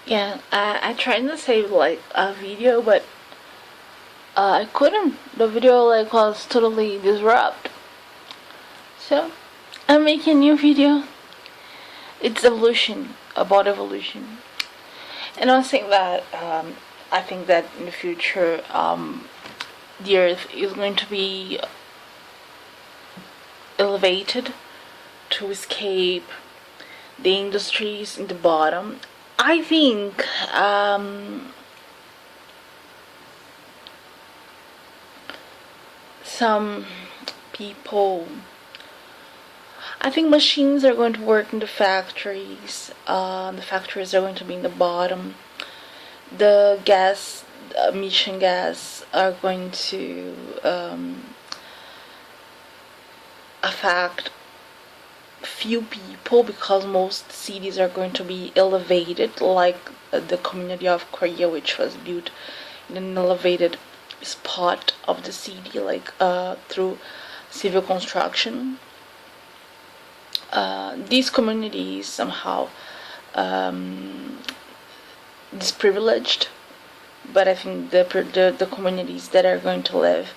Yeah, I tried to save like a video, but I couldn't. The video like was totally disrupted. So I'm making a new video. It's evolution, about evolution, and I was saying that I think that in the future the Earth is going to be elevated to escape the industries in the bottom. I think some people. I think machines are going to work in the factories. The factories are going to be in the bottom. The gas, emission gas, are going to affect few people because most cities are going to be elevated, like the community of Korea, which was built in an elevated spot of the city, like through civil construction. These communities somehow disprivileged, but I think the communities that are going to live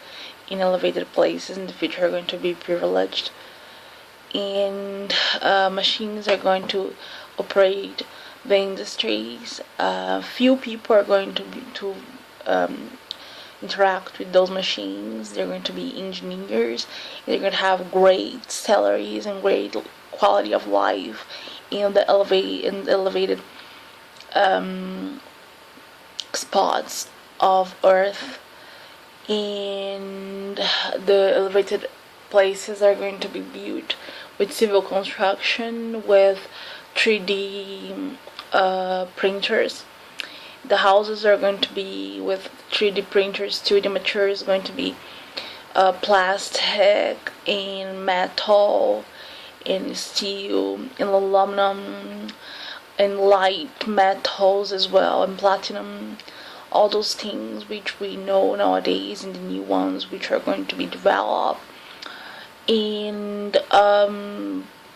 in elevated places in the future are going to be privileged, and machines are going to operate the industries. Few people are going to interact with those machines. They're going to be engineers. They're going to have great salaries and great quality of life in the elevated spots of Earth, and the elevated places are going to be built with civil construction, with 3D printers. The houses are going to be with 3D printers. 2D materials is going to be plastic and metal and steel and aluminum and light metals as well, and platinum. All those things which we know nowadays, and the new ones which are going to be developed. And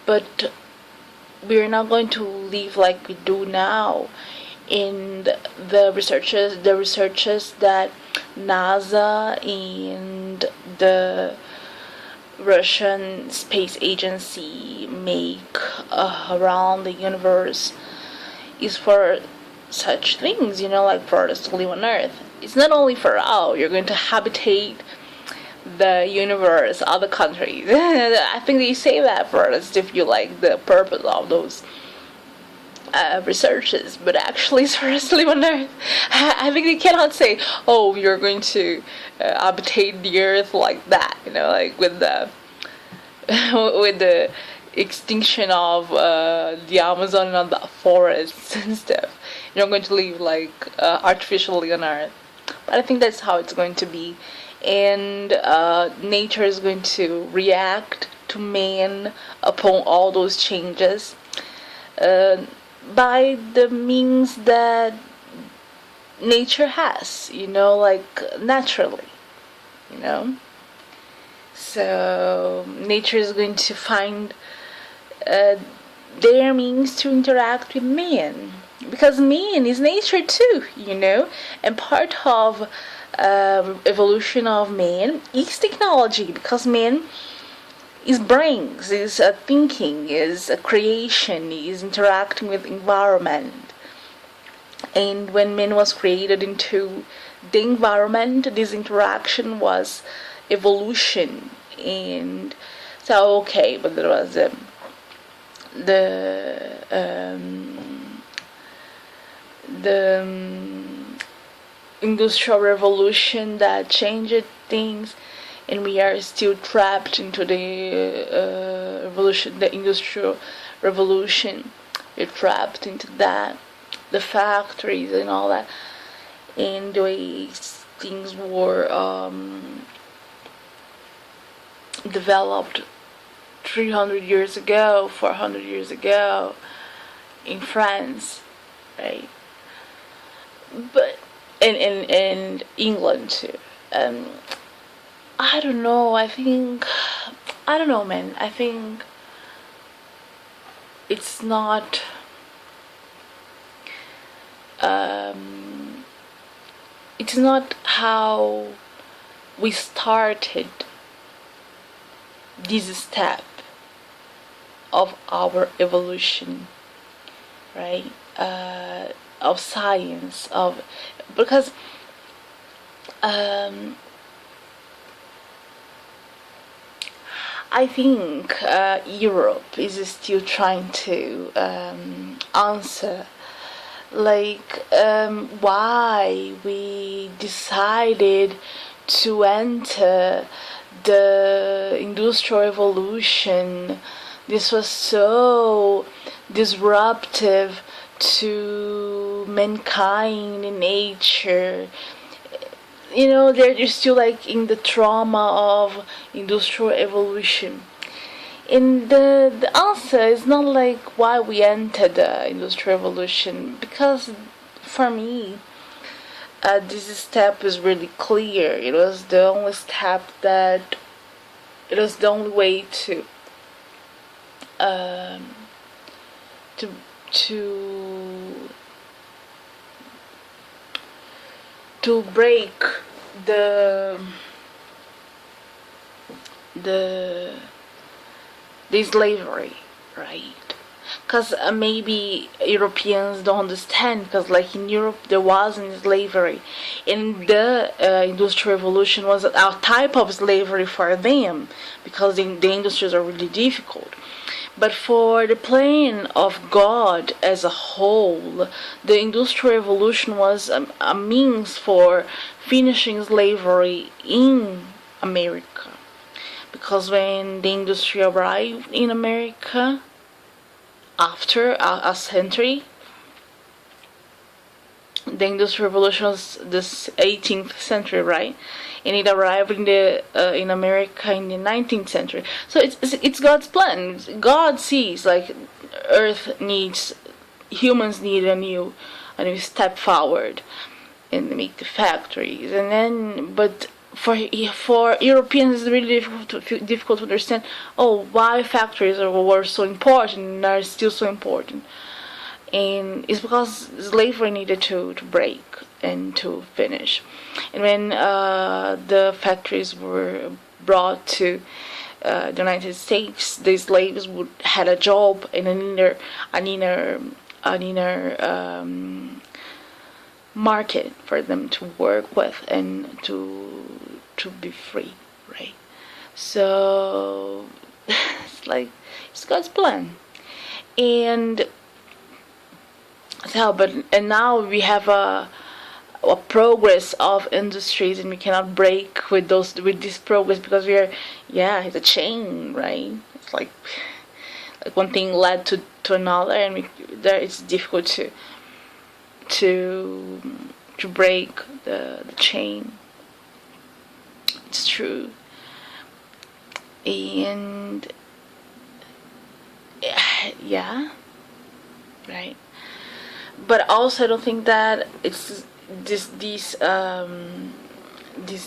but we're not going to live like we do now. And the researchers that NASA and the Russian space agency make around the universe is for such things, like for us to live on Earth. It's not only for, oh, you're going to habitate the universe, other countries. I think they say that for us if you like the purpose of those researches, but actually it's for us to live on Earth. I think they cannot say, oh, you're going to habitate the Earth like that, like with the with the extinction of the Amazon and the forests and stuff. You're going to live like artificially on Earth. But I think that's how it's going to be, and nature is going to react to man upon all those changes uh, by the means that nature has, like naturally, you know. So nature is going to find uh, their means to interact with man, because man is nature too, and part of evolution of man is technology, because man is brains, is thinking, is a creation, is interacting with environment. And when man was created into the environment, this interaction was evolution. And so, okay, but there was the industrial revolution that changed things, and we are still trapped into the revolution, the industrial revolution. We're trapped into that, the factories and all that, and the way things were developed 300 years ago, 400 years ago in France, right? But in England too. I don't know. I don't know, man. I think it's not it's not how we started this step of our evolution, right? Of science, of because I think Europe is still trying to answer like why we decided to enter the industrial revolution. This was so disruptive to mankind and nature. They're still like in the trauma of industrial evolution. And the answer is not like why we entered the industrial revolution, because for me, this step is really clear. It was the only step that it was the only way um, to to to break the the the slavery, right? Because maybe Europeans don't understand, because like in Europe there wasn't slavery, and the industrial revolution was a type of slavery for them, because the industries are really difficult. But for the plan of God as a whole, the industrial revolution was a means for finishing slavery in America, because when the industry arrived in America after a century, the industrial revolution was the 18th century, right? And it arrived in America in the 19th century. So it's God's plan. God sees like humans need a new step forward, and make the factories, and then but for Europeans, it's really difficult to understand. Oh, why factories were so important and are still so important, and it's because slavery needed to break and to finish. And when the factories were brought to the United States, the slaves had a job and an inner market for them to work with and to be free, right? So it's God's plan. And now we have a progress of industries, and we cannot break with this progress, because it's a chain, right? It's like one thing led to another, and it's difficult to break the chain. It's true. And yeah, right. But also I don't think that it's this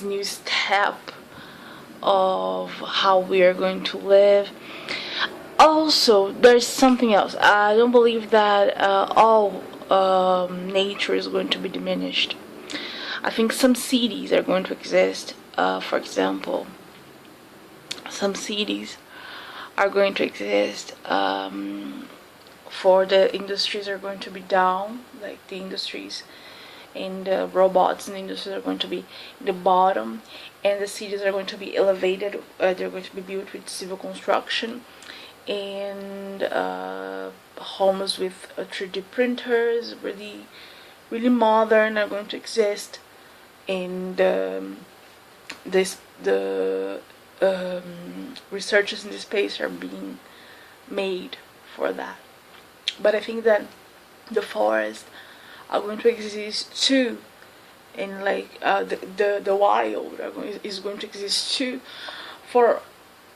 new step of how we are going to live. Also, there's something else. I don't believe that all nature is going to be diminished. I think some cities are going to exist. For example, some cities are going to exist. For the industries are going to be down, like the industries and the robots and the industries are going to be in the bottom, and the cities are going to be elevated. They're going to be built with civil construction, and homes with 3D printers, really, really modern, are going to exist. And the researches in this space are being made for that. But I think that the forests are going to exist too, and like the wild is going to exist too, for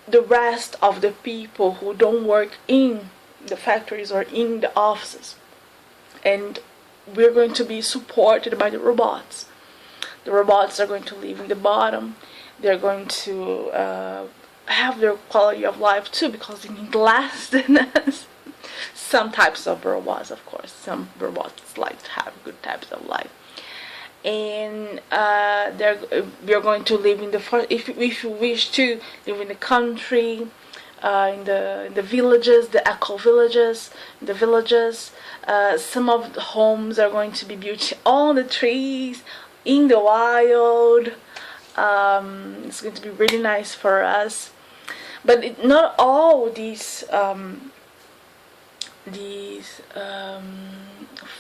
the rest of the people who don't work in the factories or in the offices. And we're going to be supported by the robots. The robots are going to live in the bottom. They're going to have their quality of life too, because they need less than us. Some types of robots, of course. Some robots like to have good types of life. and we are going to live in the forest. If you wish to live in the country, in the villages, the eco villages, the villages. Some of the homes are going to be built on the trees, in the wild. It's going to be really nice for us. But not all these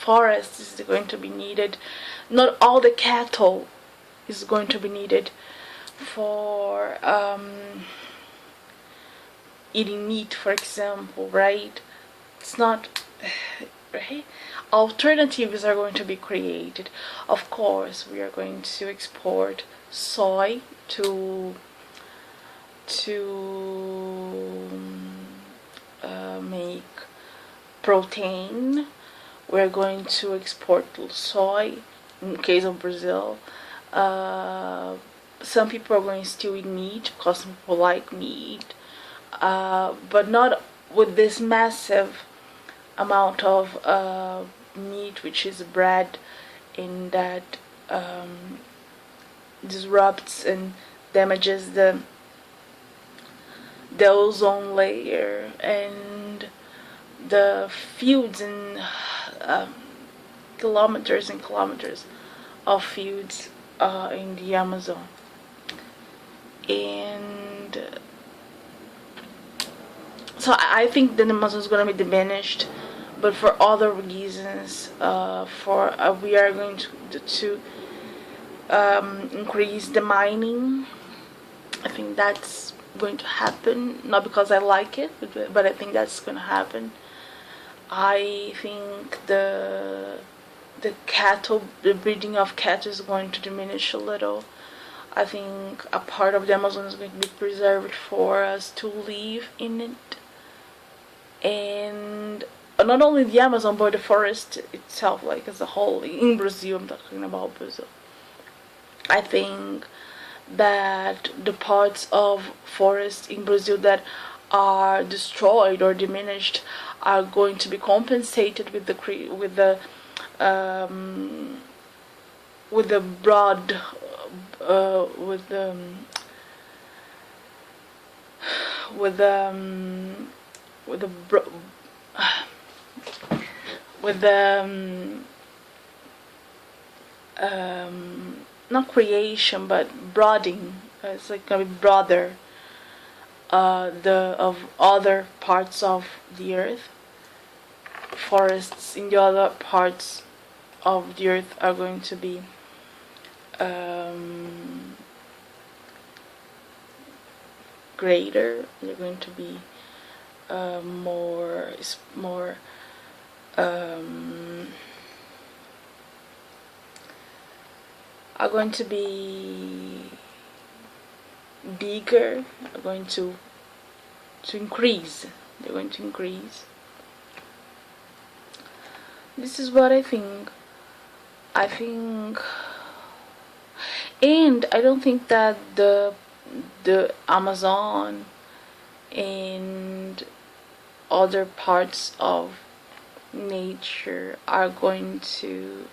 forests is going to be needed. Not all the cattle is going to be needed for eating meat, for example, right? It's not, right? Alternatives are going to be created. Of course, we are going to export soy to make protein. We're going to export soy in the case of Brazil. Some people are going to still eat meat because some people like meat, but not with this massive amount of meat which is bred in that disrupts and damages the ozone layer and the fields and kilometers and kilometers of fields in the Amazon. And so I think the Amazon is going to be diminished, but for other reasons. We are going to increase the mining. I think that's going to happen, not because I like it, but I think that's going to happen. I think the breeding of cattle is going to diminish a little. I think a part of the Amazon is going to be preserved for us to live in it. And not only the Amazon, but the forest itself, like as a whole. In Brazil, I'm talking about Brazil. I think that the parts of forest in Brazil that are destroyed or diminished are going to be compensated with the broad with the not creation but broadening. It's like gonna be broader of other parts of the earth. Forests in the other parts of the earth are going to be greater. They're going to be more are going to be bigger, are going to increase. They're going to increase. This is what I think. And I don't think that the Amazon and other parts of nature are going to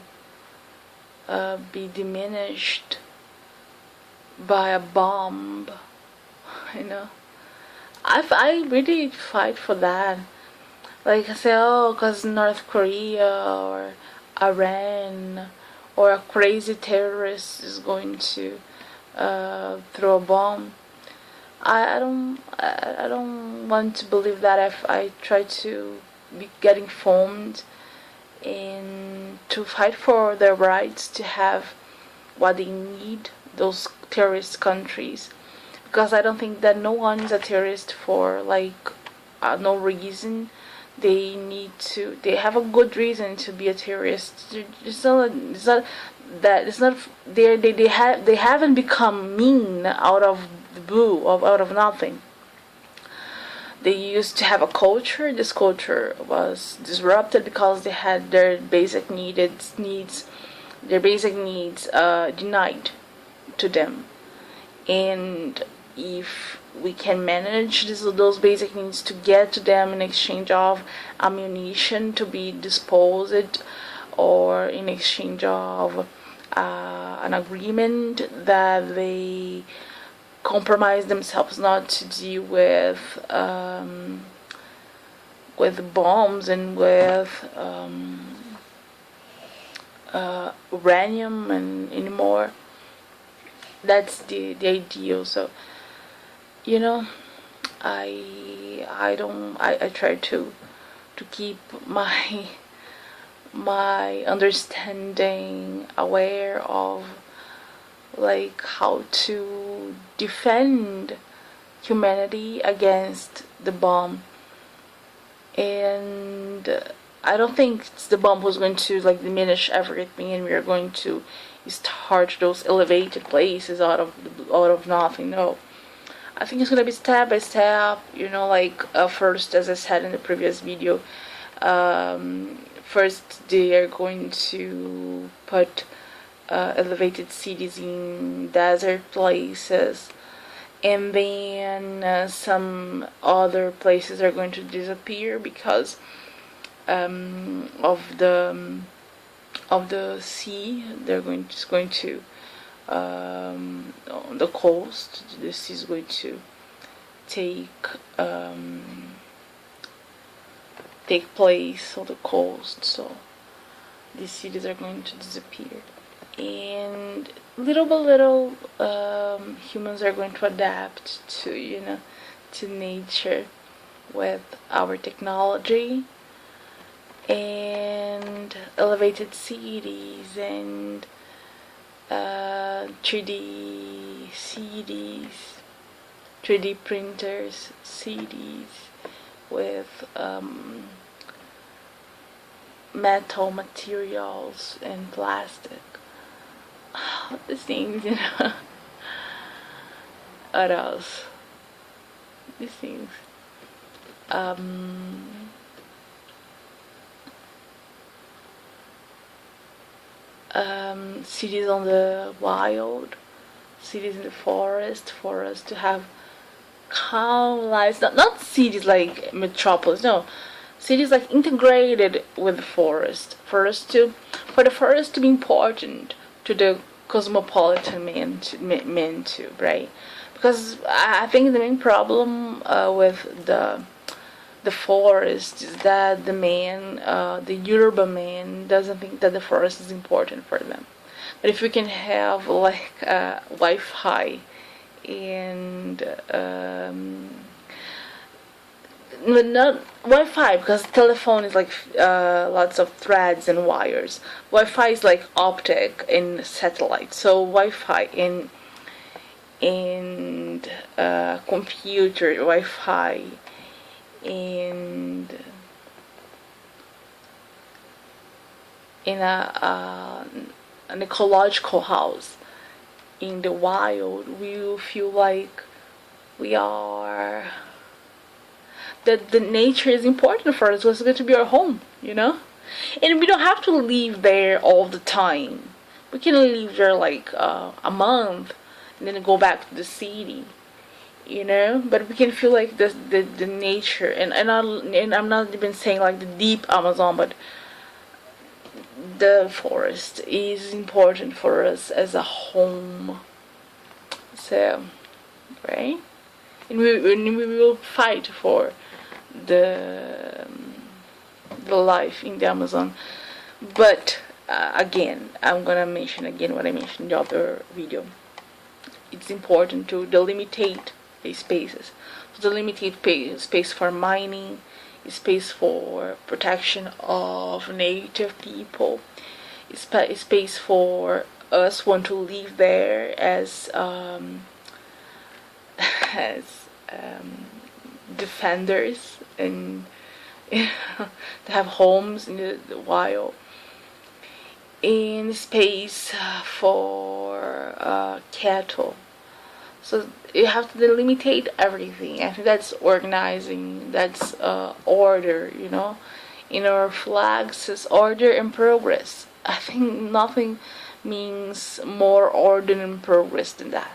be diminished by a bomb. I really fight for that. Like I say, because North Korea or Iran or a crazy terrorist is going to throw a bomb. I don't want to believe that. If I try to be getting informed and to fight for their rights to have what they need, those terrorist countries, because I don't think that no one is a terrorist for no reason. They have a good reason to be a terrorist. They haven't become mean out of the blue, out of nothing. They used to have a culture. This culture was disrupted because they had their basic needs denied to them. And if we can manage those basic needs to get to them in exchange of ammunition to be disposed, or in exchange of an agreement that they compromise themselves not to deal with bombs and with uranium and anymore. That's the ideal. So I try to keep my understanding aware of like how to defend humanity against the bomb. And I don't think it's the bomb who's going to like diminish everything and we are going to start those elevated places out of nothing. No, I think it's gonna be step by step. First, as I said in the previous video, first they are going to put elevated cities in desert places, and then some other places are going to disappear because of the sea. They're just going to on the coast. The sea is going to take place on the coast, so these cities are going to disappear, and little by little humans are going to adapt to nature with our technology and elevated cities and 3D CDs, 3D printers, CDs with metal materials and plastic. These things, what else? These things. Cities on the wild, cities in the forest, for us to have calm lives. Not cities like metropolis, no. Cities like integrated with the forest. For the forest to be important to the cosmopolitan man too, right? Because I think the main problem with the forest is that the urban man doesn't think that the forest is important for them. But if we can have like Wi-Fi and not Wi-Fi, because telephone is like lots of threads and wires. Wi-Fi is like optic and satellite. So Wi-Fi and computer Wi-Fi and in an ecological house in the wild, we will feel like we are that the nature is important for us. It's going to be our home, and we don't have to live there all the time. We can live there like a month and then go back to the city, but we can feel like the nature, and I'm not even saying like the deep Amazon, but the forest is important for us as a home. So, right? And we will fight for the life in the Amazon. But again, I'm gonna mention again what I mentioned in the other video. It's important to delimitate the spaces. To delimitate space for mining, space for protection of native people, space for us want to live there as as defenders and to have homes in the wild, in space for cattle. So you have to delimitate everything. I think that's organizing, that's order, In our flag says order and progress. I think nothing means more order and progress than that,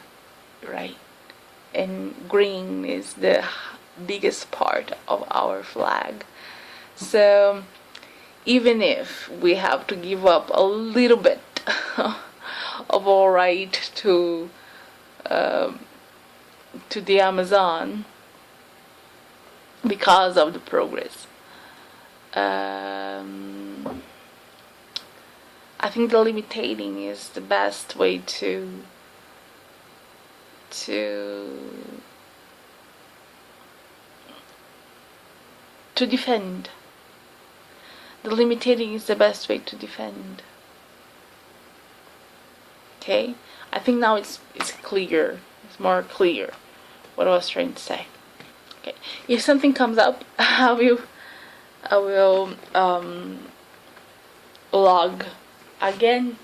right? And green is the biggest part of our flag. So even if we have to give up a little bit of our right to the Amazon because of the progress. I think the limiting is the best way to defend. The limiting is the best way to defend. Okay, I think now it's clear. It's more clear what I was trying to say. Okay, if something comes up, I will log again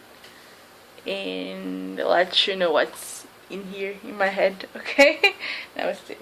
and let you know what's in here in my head. Okay, namaste.